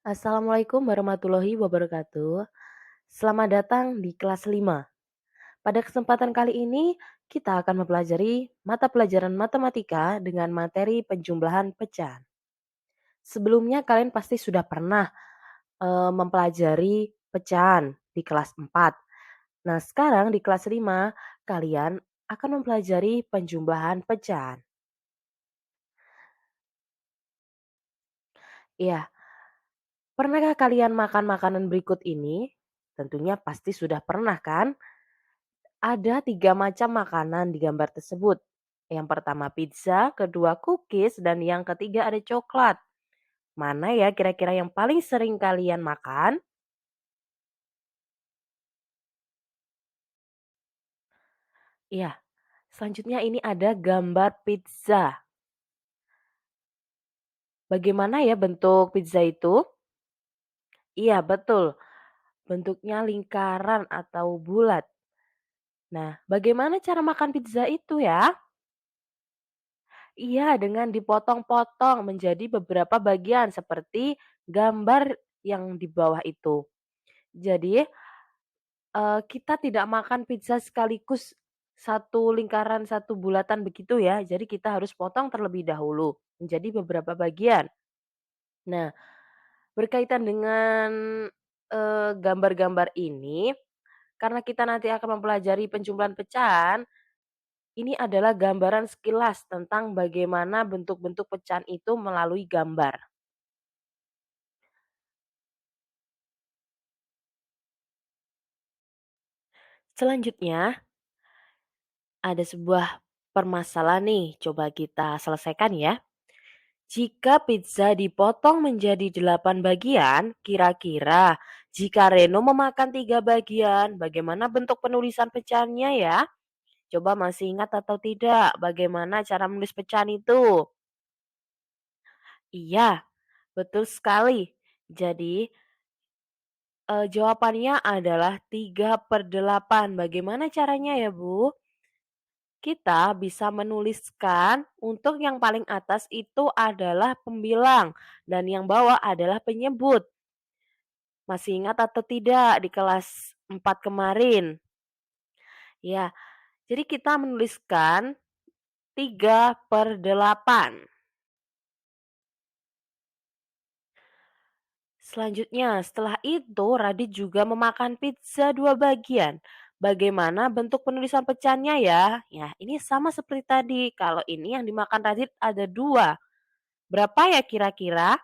Assalamualaikum warahmatullahi wabarakatuh. Selamat datang di kelas 5. Pada kesempatan kali ini, kita akan mempelajari mata pelajaran matematika dengan materi penjumlahan pecahan. Sebelumnya kalian pasti sudah pernah mempelajari pecahan di kelas 4. Nah, sekarang di kelas 5, kalian akan mempelajari penjumlahan pecahan. Iya, pernahkah kalian makan makanan berikut ini? Tentunya pasti sudah pernah kan? Ada 3 macam makanan di gambar tersebut. Yang pertama pizza, kedua cookies, dan yang ketiga ada coklat. Mana ya kira-kira yang paling sering kalian makan? Iya, selanjutnya ini ada gambar pizza. Bagaimana ya bentuk pizza itu? Iya, betul. Bentuknya lingkaran atau bulat. Nah, bagaimana cara makan pizza itu ya? Iya, dengan dipotong-potong menjadi beberapa bagian seperti gambar yang di bawah itu. Jadi, kita tidak makan pizza sekaligus satu lingkaran, satu bulatan begitu ya. Jadi kita harus potong terlebih dahulu menjadi beberapa bagian. Nah, berkaitan dengan, gambar-gambar ini, karena kita nanti akan mempelajari penjumlahan pecahan, ini adalah gambaran sekilas tentang bagaimana bentuk-bentuk pecahan itu melalui gambar. Selanjutnya, ada sebuah permasalahan nih, coba kita selesaikan ya. Jika pizza dipotong menjadi 8 bagian, kira-kira jika Reno memakan 3 bagian, bagaimana bentuk penulisan pecahannya ya? Coba masih ingat atau tidak bagaimana cara menulis pecahan itu? Iya, betul sekali. Jadi, jawabannya adalah 3/8. Bagaimana caranya ya, Bu? Kita bisa menuliskan untuk yang paling atas itu adalah pembilang dan yang bawah adalah penyebut. Masih ingat atau tidak di kelas 4 kemarin? Ya, jadi kita menuliskan 3/8. Selanjutnya, setelah itu Radit juga memakan pizza 2 bagian. Bagaimana bentuk penulisan pecahannya ya? Ya, ini sama seperti tadi. Kalau ini yang dimakan Radit ada 2. Berapa ya kira-kira?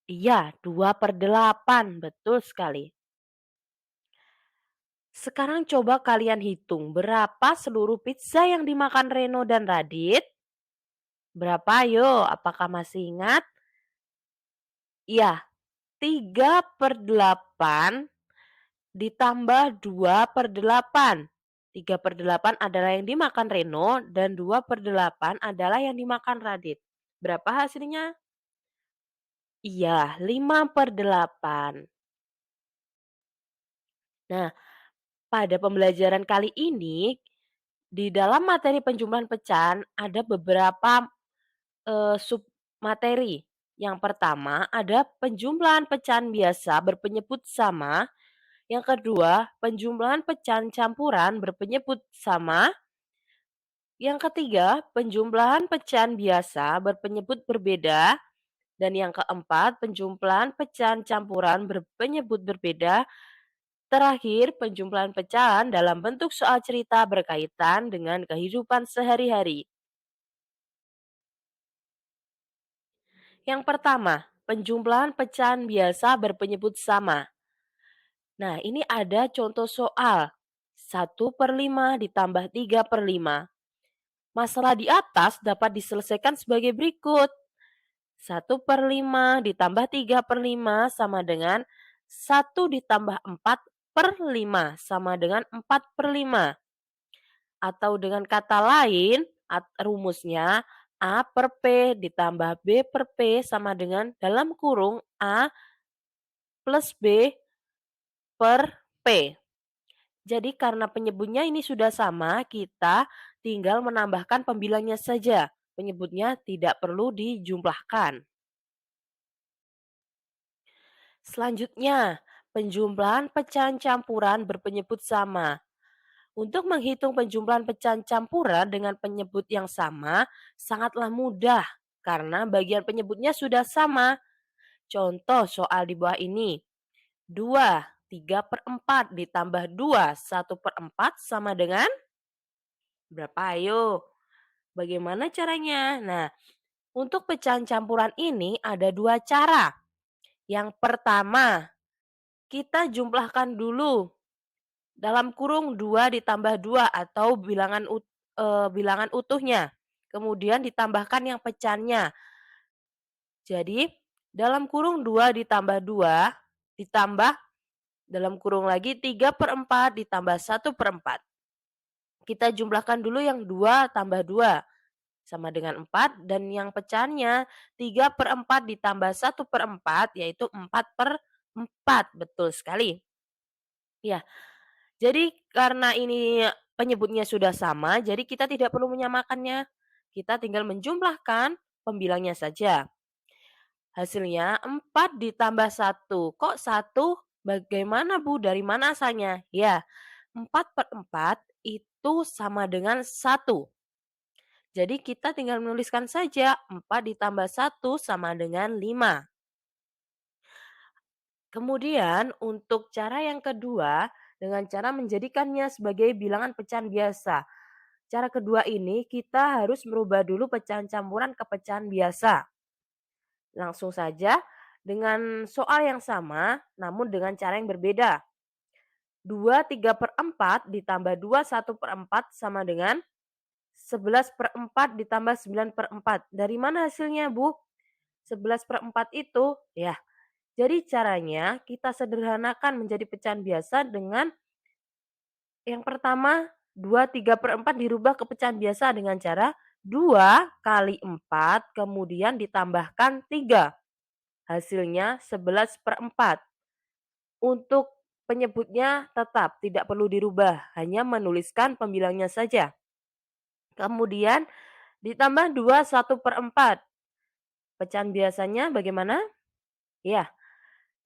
Iya, 2/8. Betul sekali. Sekarang coba kalian hitung berapa seluruh pizza yang dimakan Reno dan Radit? Berapa ayo? Apakah masih ingat? Iya, 3/8 ditambah 2/8. 3/8 adalah yang dimakan Reno dan 2/8 adalah yang dimakan Radit. Berapa hasilnya? Iya, 5/8. Nah, pada pembelajaran kali ini, di dalam materi penjumlahan pecahan ada beberapa sub materi. Yang pertama ada penjumlahan pecahan biasa berpenyebut sama, yang kedua penjumlahan pecahan campuran berpenyebut sama, yang ketiga penjumlahan pecahan biasa berpenyebut berbeda, dan yang keempat penjumlahan pecahan campuran berpenyebut berbeda. Terakhir, penjumlahan pecahan dalam bentuk soal cerita berkaitan dengan kehidupan sehari-hari. Yang pertama, penjumlahan pecahan biasa berpenyebut sama. Nah, ini ada contoh soal. 1/5 ditambah 3/5. Masalah di atas dapat diselesaikan sebagai berikut. 1/5 ditambah 3/5 sama dengan 1 ditambah 4/5 sama dengan 4/5. Atau dengan kata lain, rumusnya A per P ditambah B per P sama dengan dalam kurung A plus B per P. Jadi karena penyebutnya ini sudah sama, kita tinggal menambahkan pembilangnya saja. Penyebutnya tidak perlu dijumlahkan. Selanjutnya, penjumlahan pecahan campuran berpenyebut sama. Untuk menghitung penjumlahan pecahan campuran dengan penyebut yang sama sangatlah mudah karena bagian penyebutnya sudah sama. Contoh soal di bawah ini. 2/3/4 ditambah 2/1/4 sama dengan berapa? Ayo, bagaimana caranya? Nah, untuk pecahan campuran ini ada dua cara. Yang pertama, kita jumlahkan dulu dalam kurung 2 ditambah 2 atau bilangan utuhnya. Kemudian ditambahkan yang pecahannya. Jadi, dalam kurung 2 ditambah 2 ditambah dalam kurung lagi 3/4 ditambah 1/4. Kita jumlahkan dulu yang 2 tambah 2 sama dengan 4 dan yang pecahannya 3/4 ditambah 1/4 yaitu 4/4. Betul sekali. Ya, jadi karena ini penyebutnya sudah sama, jadi kita tidak perlu menyamakannya. Kita tinggal menjumlahkan pembilangnya saja. Hasilnya 4 ditambah 1. Kok 1? Bagaimana Bu? Dari mana asalnya? Ya, 4/4 itu sama dengan 1. Jadi kita tinggal menuliskan saja 4 ditambah 1 sama dengan 5. Kemudian untuk cara yang kedua, dengan cara menjadikannya sebagai bilangan pecahan biasa. Cara kedua ini kita harus merubah dulu pecahan campuran ke pecahan biasa. Langsung saja dengan soal yang sama namun dengan cara yang berbeda. 2/3/4 ditambah 2/1/4 sama dengan 11/4 ditambah 9/4. Dari mana hasilnya, Bu? 11/4 itu, ya. Jadi caranya kita sederhanakan menjadi pecahan biasa dengan yang pertama 2/3/4 dirubah ke pecahan biasa dengan cara 2 kali 4 kemudian ditambahkan 3. Hasilnya 11/4. Untuk penyebutnya tetap tidak perlu dirubah, hanya menuliskan pembilangnya saja. Kemudian ditambah 2/1/4. Pecahan biasanya bagaimana? Ya,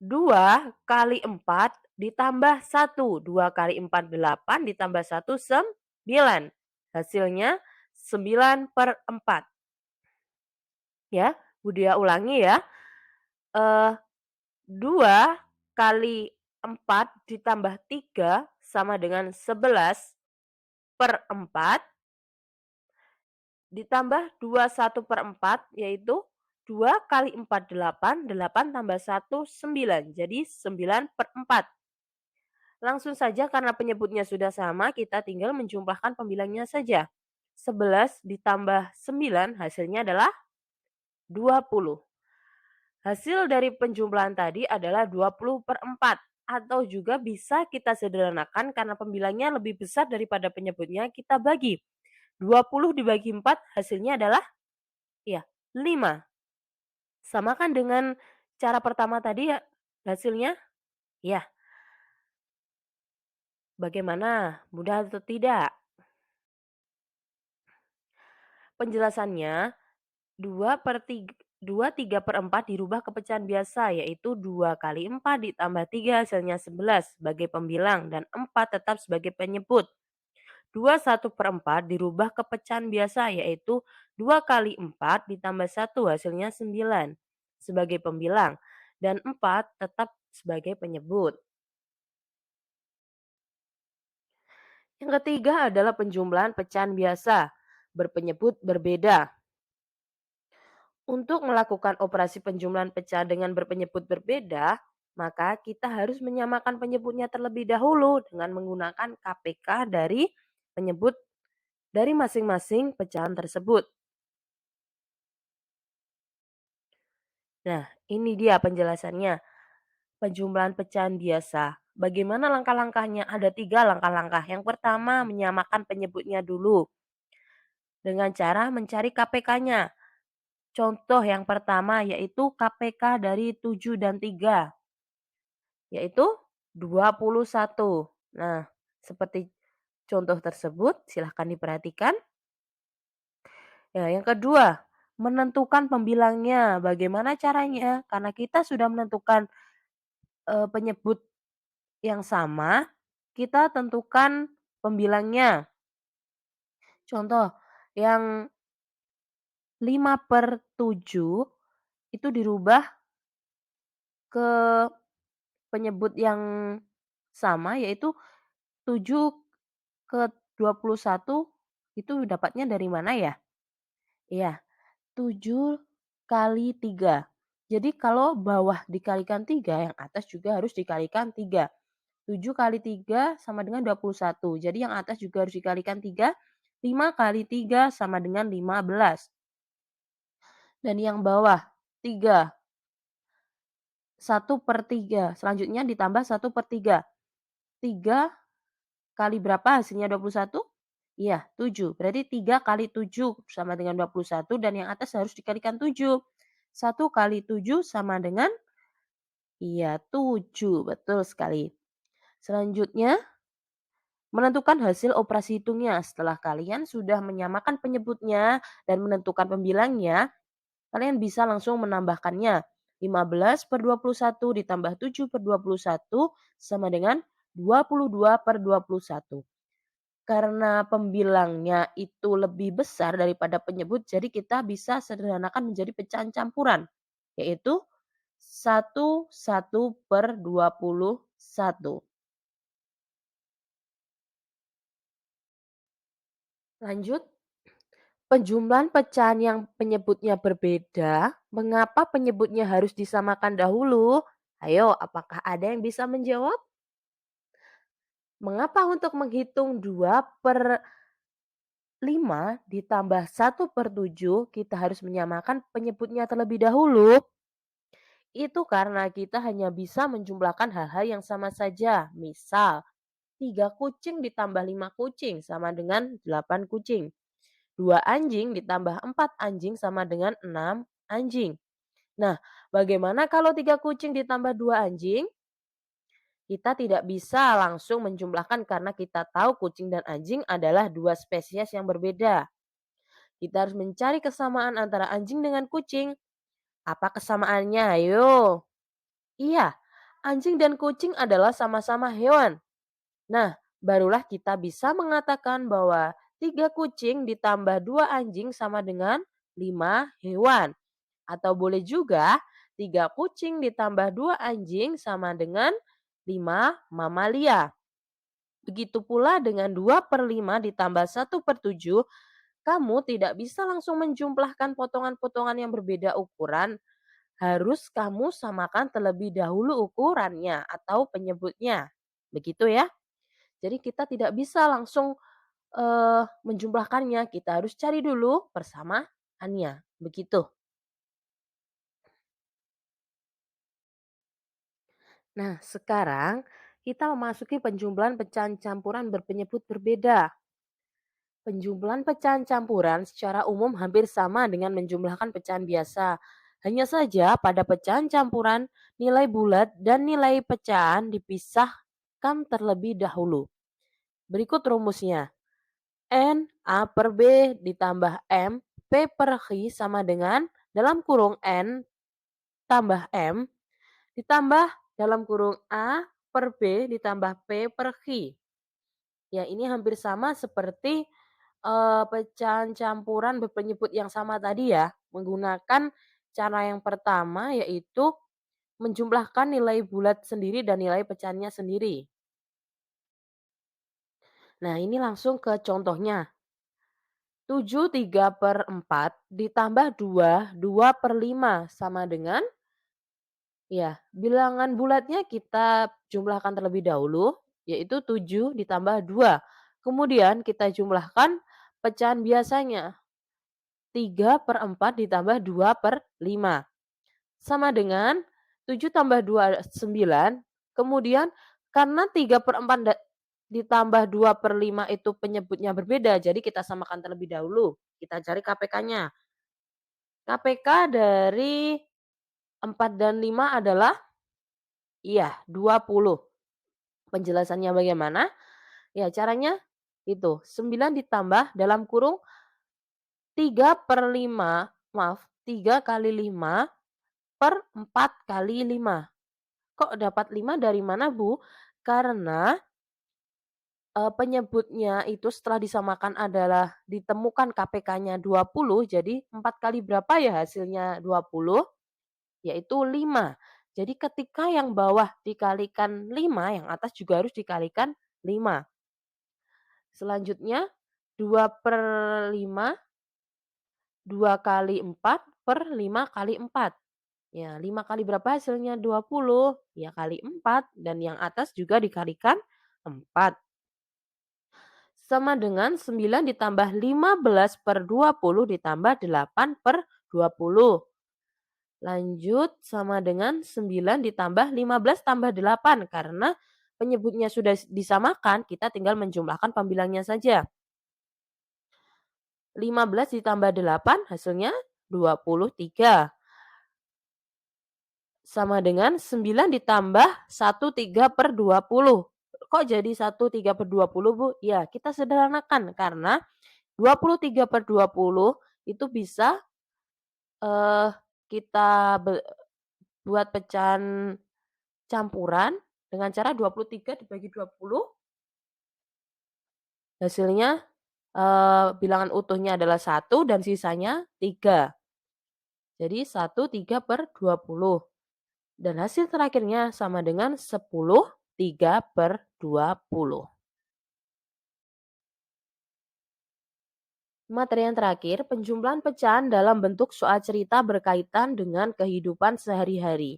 2 kali 4 ditambah 1. 2 kali 4 8 ditambah 1 9. Hasilnya 9/4. Ya, Budia ulangi ya. Eh 2 kali 4 ditambah 3 sama dengan 11/4 ditambah 21/4 yaitu 2 kali 4 8, 8 tambah 1 9. Jadi 9/4. Langsung saja karena penyebutnya sudah sama, kita tinggal menjumlahkan pembilangnya saja. 11 ditambah 9 hasilnya adalah 20. Hasil dari penjumlahan tadi adalah 20/4 atau juga bisa kita sederhanakan karena pembilangnya lebih besar daripada penyebutnya, kita bagi. 20 dibagi 4 hasilnya adalah ya 5. Samakan dengan cara pertama tadi ya hasilnya? Ya, bagaimana? Mudah atau tidak? Penjelasannya 2/3/4 dirubah ke pecahan biasa yaitu 2 kali 4 ditambah 3 hasilnya 11 sebagai pembilang dan 4 tetap sebagai penyebut. 2/1/4 dirubah ke pecahan biasa yaitu 2 kali 4 ditambah 1 hasilnya 9 sebagai pembilang dan 4 tetap sebagai penyebut. Yang ketiga adalah penjumlahan pecahan biasa berpenyebut berbeda. Untuk melakukan operasi penjumlahan pecahan dengan berpenyebut berbeda, maka kita harus menyamakan penyebutnya terlebih dahulu dengan menggunakan KPK dari penyebut dari masing-masing pecahan tersebut. Nah, ini dia penjelasannya. Penjumlahan pecahan biasa. Bagaimana langkah-langkahnya? Ada 3 langkah-langkah. Yang pertama, menyamakan penyebutnya dulu dengan cara mencari KPK-nya. Contoh yang pertama yaitu KPK dari 7 dan 3, yaitu 21. Nah, seperti contoh tersebut silahkan diperhatikan. Ya, yang kedua, menentukan pembilangnya. Bagaimana caranya? Karena kita sudah menentukan penyebut yang sama, kita tentukan pembilangnya. Contoh, yang 5/7 itu dirubah ke penyebut yang sama, yaitu 7/21 itu dapatnya dari mana ya? Iya, 7 kali 3. Jadi kalau bawah dikalikan 3, yang atas juga harus dikalikan 3. 7 kali 3 sama dengan 21. Jadi yang atas juga harus dikalikan 3. 5 kali 3 sama dengan 15. Dan yang bawah 3. 1/3. Selanjutnya ditambah 1/3. 3 kali berapa hasilnya 21? Iya, 7. Berarti 3 kali 7 sama dengan 21 dan yang atas harus dikalikan 7. 1 kali 7 sama dengan, iya, 7. Betul sekali. Selanjutnya, menentukan hasil operasi hitungnya. Setelah kalian sudah menyamakan penyebutnya dan menentukan pembilangnya, kalian bisa langsung menambahkannya. 15/21 ditambah 7/21 sama dengan 22/21. Karena pembilangnya itu lebih besar daripada penyebut, jadi kita bisa sederhanakan menjadi pecahan campuran, yaitu 1/21. Lanjut, penjumlahan pecahan yang penyebutnya berbeda, mengapa penyebutnya harus disamakan dahulu? Ayo, apakah ada yang bisa menjawab? Mengapa untuk menghitung 2/5 ditambah 1/7 kita harus menyamakan penyebutnya terlebih dahulu? Itu karena kita hanya bisa menjumlahkan hal-hal yang sama saja. Misal, 3 kucing ditambah 5 kucing sama dengan 8 kucing. 2 anjing ditambah 4 anjing sama dengan 6 anjing. Nah, bagaimana kalau 3 kucing ditambah 2 anjing? Kita tidak bisa langsung menjumlahkan karena kita tahu kucing dan anjing adalah dua spesies yang berbeda. Kita harus mencari kesamaan antara anjing dengan kucing. Apa kesamaannya? Ayo. Iya, anjing dan kucing adalah sama-sama hewan. Nah, barulah kita bisa mengatakan bahwa 3 kucing ditambah 2 anjing sama dengan 5 hewan. Atau boleh juga 3 kucing ditambah 2 anjing sama dengan 5 mamalia. Begitu pula dengan 2/5 ditambah 1/7, kamu tidak bisa langsung menjumlahkan potongan-potongan yang berbeda ukuran, harus kamu samakan terlebih dahulu ukurannya atau penyebutnya. Begitu ya. Jadi kita tidak bisa langsung menjumlahkannya, kita harus cari dulu persamaannya. Begitu. Nah, sekarang kita memasuki penjumlahan pecahan campuran berpenyebut berbeda. Penjumlahan pecahan campuran secara umum hampir sama dengan menjumlahkan pecahan biasa. Hanya saja pada pecahan campuran, nilai bulat dan nilai pecahan dipisahkan terlebih dahulu. Berikut rumusnya. N A per B ditambah M P per Q sama dengan dalam kurung N tambah M ditambah dalam kurung A per B ditambah P per Q. Ya, ini hampir sama seperti pecahan campuran berpenyebut yang sama tadi ya, menggunakan cara yang pertama yaitu menjumlahkan nilai bulat sendiri dan nilai pecahannya sendiri. Nah, ini langsung ke contohnya. 7/3/4 ditambah 2/5 sama dengan, ya, bilangan bulatnya kita jumlahkan terlebih dahulu, yaitu 7 ditambah 2. Kemudian kita jumlahkan pecahan biasanya. 3/4 ditambah 2/5. Sama dengan 7 tambah 2 9. Kemudian karena 3/4 ditambah 2/5 itu penyebutnya berbeda, jadi kita samakan terlebih dahulu. Kita cari KPK-nya. KPK dari 4 dan 5 adalah, iya, 20. Penjelasannya bagaimana? Ya, caranya itu 9 ditambah dalam kurung 3/5, maaf, 3 kali 5 per 4 kali 5. Kok dapat 5 dari mana, Bu? Karena, penyebutnya itu setelah disamakan adalah ditemukan KPK-nya 20, jadi 4 kali berapa ya hasilnya 20? Yaitu 5. Jadi ketika yang bawah dikalikan 5, yang atas juga harus dikalikan 5. Selanjutnya 2/5, 2 kali 4 per 5 kali 4. Ya, 5 kali berapa hasilnya? 20. Ya kali 4 dan yang atas juga dikalikan 4. Sama dengan 9 ditambah 15 per 20 ditambah 8 per 20. Lanjut sama dengan 9 ditambah 15 tambah 8 karena penyebutnya sudah disamakan, kita tinggal menjumlahkan pembilangnya saja. 15 ditambah 8 hasilnya 23. Sama dengan 9 ditambah 1/3/20. Kok jadi 1/3/20, Bu? Ya, kita sederhanakan karena 23/20 itu bisa, eee, kita buat pecahan campuran dengan cara 23 dibagi 20, hasilnya, bilangan utuhnya adalah 1 dan sisanya 3. Jadi 1/3/20. Dan hasil terakhirnya sama dengan 10/3/20. Materi yang terakhir, penjumlahan pecahan dalam bentuk soal cerita berkaitan dengan kehidupan sehari-hari.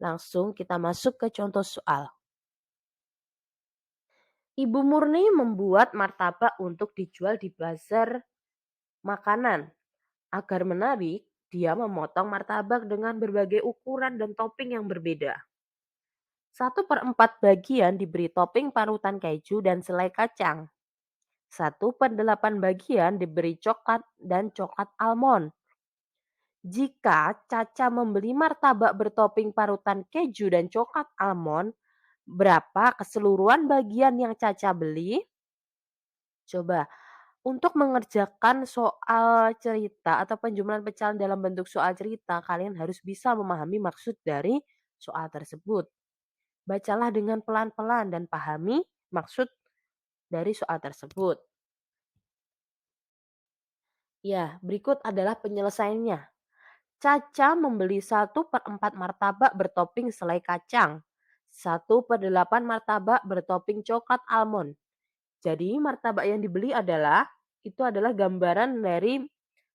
Langsung kita masuk ke contoh soal. Ibu Murni membuat martabak untuk dijual di bazar makanan. Agar menarik, dia memotong martabak dengan berbagai ukuran dan topping yang berbeda. 1/4 bagian diberi topping parutan keju dan selai kacang. 1/8 bagian diberi coklat dan coklat almond. Jika Caca membeli martabak bertopping parutan keju dan coklat almond, berapa keseluruhan bagian yang Caca beli? Coba, untuk mengerjakan soal cerita atau penjumlahan pecahan dalam bentuk soal cerita, kalian harus bisa memahami maksud dari soal tersebut. Bacalah dengan pelan-pelan dan pahami maksud dari soal tersebut. Ya, berikut adalah penyelesaiannya. Caca membeli 1/4 martabak bertopping selai kacang. 1/8 martabak bertopping coklat almond. Jadi martabak yang dibeli adalah gambaran dari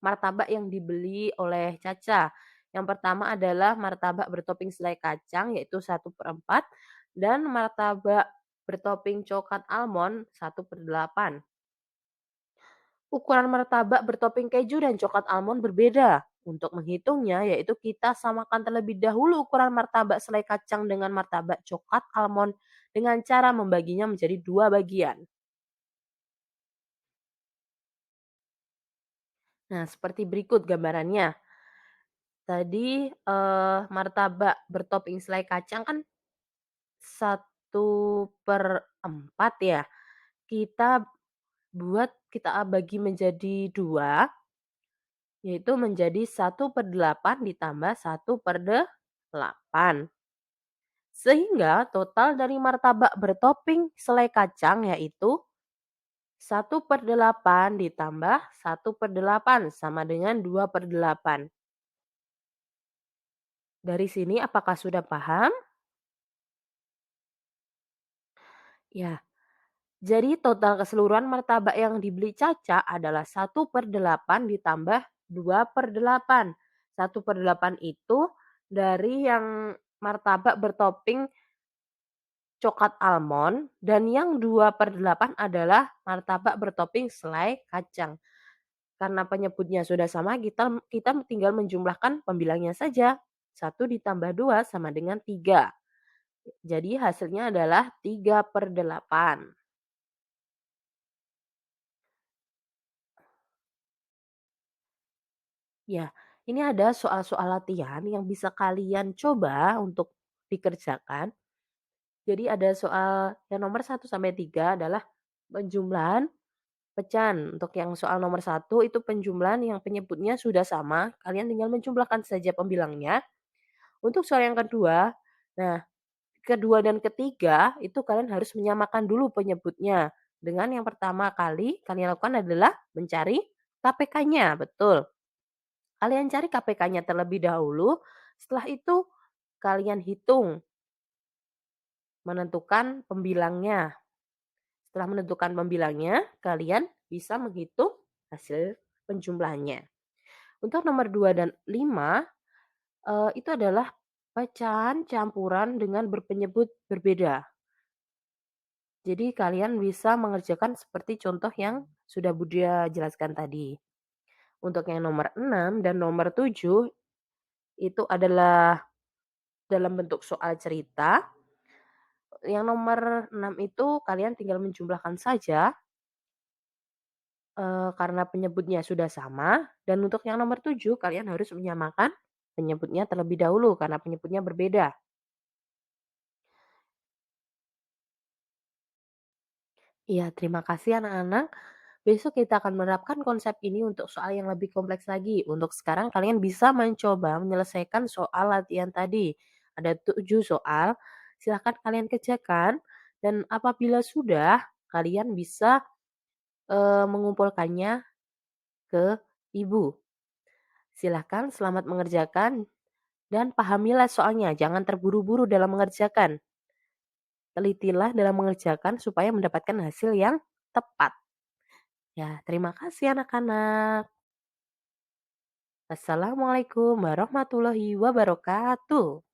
martabak yang dibeli oleh Caca. Yang pertama adalah martabak bertopping selai kacang yaitu 1/4 dan martabak bertopping coklat almond 1/8. Ukuran martabak bertopping keju dan coklat almond berbeda. Untuk menghitungnya, yaitu kita samakan terlebih dahulu ukuran martabak selai kacang dengan martabak coklat almond dengan cara membaginya menjadi 2 bagian. Nah, seperti berikut gambarannya. Tadi, martabak bertopping selai kacang kan 1/4 ya. Kita bagi menjadi 2, yaitu menjadi 1/8 ditambah 1/8. Sehingga total dari martabak bertopping selai kacang yaitu 1/8 ditambah 1/8 sama dengan 2/8. Dari sini apakah sudah paham? Ya, jadi total keseluruhan martabak yang dibeli Caca adalah 1/8 ditambah 2/8. 1/8 itu dari yang martabak bertopping coklat almond dan yang 2/8 adalah martabak bertopping selai kacang. Karena penyebutnya sudah sama, kita kita tinggal menjumlahkan pembilangnya saja. 1 ditambah 2 sama dengan 3. Jadi hasilnya adalah 3/8. Ya, ini ada soal-soal latihan yang bisa kalian coba untuk dikerjakan. Jadi ada soal yang nomor 1 sampai 3 adalah penjumlahan pecahan. Untuk yang soal nomor 1 itu penjumlahan yang penyebutnya sudah sama, kalian tinggal menjumlahkan saja pembilangnya. Untuk soal yang kedua, nah kedua dan ketiga itu kalian harus menyamakan dulu penyebutnya. Dengan yang pertama kali kalian lakukan adalah mencari KPK-nya, betul. Kalian cari KPK-nya terlebih dahulu, setelah itu kalian hitung, menentukan pembilangnya. Setelah menentukan pembilangnya, kalian bisa menghitung hasil penjumlahannya. Untuk nomor 2 dan 5 itu adalah pecahan campuran dengan berpenyebut berbeda. Jadi kalian bisa mengerjakan seperti contoh yang sudah Budia jelaskan tadi. Untuk yang nomor 6 dan nomor 7 itu adalah dalam bentuk soal cerita. Yang nomor 6 itu kalian tinggal menjumlahkan saja, karena penyebutnya sudah sama, dan untuk yang nomor 7 kalian harus menyamakan penyebutnya terlebih dahulu karena penyebutnya berbeda. Iya, terima kasih anak-anak. Besok kita akan menerapkan konsep ini untuk soal yang lebih kompleks lagi. Untuk sekarang kalian bisa mencoba menyelesaikan soal latihan tadi. Ada 7 soal, silahkan kalian kerjakan dan apabila sudah, kalian bisa, mengumpulkannya ke ibu. Silahkan selamat mengerjakan dan pahamilah soalnya, jangan terburu-buru dalam mengerjakan. Telitilah dalam mengerjakan supaya mendapatkan hasil yang tepat. Ya, terima kasih anak-anak. Assalamualaikum warahmatullahi wabarakatuh.